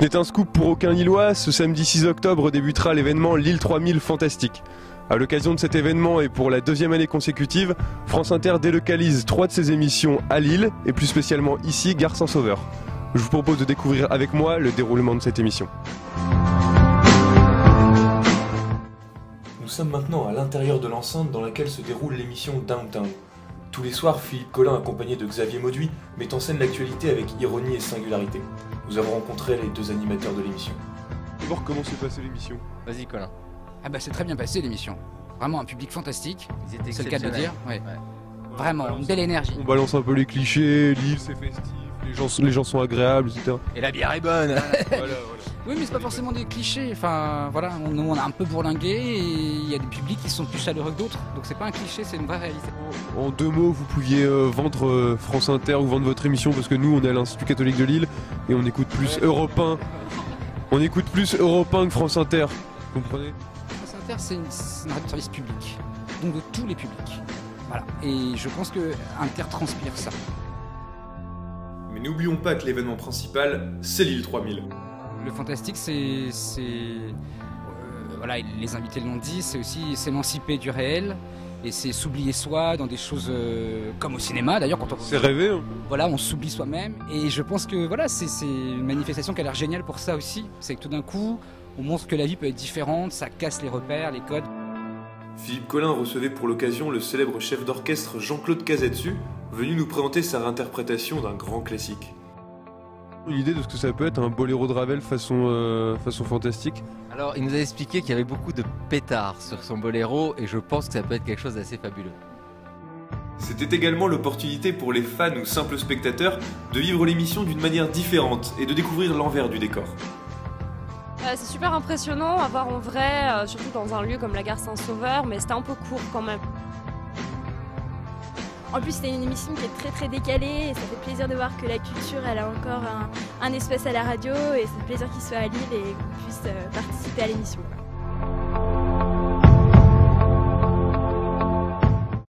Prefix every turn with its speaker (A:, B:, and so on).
A: Ce n'est un scoop pour aucun Lillois, ce samedi 6 octobre débutera l'événement Lille 3000 Fantastique. À l'occasion de cet événement et pour la deuxième année consécutive, France Inter délocalise 3 de ses émissions à Lille et plus spécialement ici, Gare Saint-Sauveur. Je vous propose de découvrir avec moi le déroulement de cette émission.
B: Nous sommes maintenant à l'intérieur de l'enceinte dans laquelle se déroule l'émission Downtown. Tous les soirs, Philippe Collin, accompagné de Xavier Mauduit, met en scène l'actualité avec ironie et singularité. Nous avons rencontré les 2 animateurs de l'émission.
A: D'abord, comment s'est passée l'émission?
C: Vas-y Colin.
D: Ah bah c'est très bien passé l'émission. Vraiment un public fantastique, c'est le cas de le dire. Ouais.
C: Ouais.
D: Vraiment, une belle énergie.
A: On balance un peu les clichés, Lille c'est festif, les gens sont agréables, etc.
C: Et la bière est bonne.
A: Voilà.
D: Oui mais c'est pas forcément des clichés, enfin voilà, on a un peu bourlingué et il y a des publics qui sont plus chaleureux que d'autres, donc c'est pas un cliché, c'est une vraie réalité.
A: En 2 mots, vous pouviez vendre France Inter ou vendre votre émission parce que nous on est à l'Institut catholique de Lille et on écoute plus Europe 1. On écoute plus Europe 1 que France Inter, vous comprenez?
D: France Inter c'est une radio de service public, donc de tous les publics. Voilà, et je pense que Inter transpire ça.
B: Mais n'oublions pas que l'événement principal, c'est Lille 3000.
D: Le fantastique voilà, les invités l'ont dit, c'est aussi s'émanciper du réel et c'est s'oublier soi dans des choses comme au cinéma d'ailleurs quand on...
A: C'est rêvé hein.
D: Voilà, on s'oublie soi-même et je pense que voilà, c'est une manifestation qui a l'air géniale pour ça aussi. C'est que tout d'un coup, on montre que la vie peut être différente, ça casse les repères, les codes.
B: Philippe Collin recevait pour l'occasion le célèbre chef d'orchestre Jean-Claude Cazetsu, venu nous présenter sa réinterprétation d'un grand classique.
A: Une idée de ce que ça peut être un boléro de Ravel façon fantastique?
C: Alors il nous a expliqué qu'il y avait beaucoup de pétards sur son boléro et je pense que ça peut être quelque chose d'assez fabuleux.
B: C'était également l'opportunité pour les fans ou simples spectateurs de vivre l'émission d'une manière différente et de découvrir l'envers du décor.
E: C'est super impressionnant à voir en vrai, surtout dans un lieu comme la Gare Saint-Sauveur, mais c'était un peu court quand même.
F: En plus, c'est une émission qui est très décalée et ça fait plaisir de voir que la culture, elle a encore un espace à la radio et c'est un plaisir qu'il soit à Lille et qu'on puisse participer à l'émission.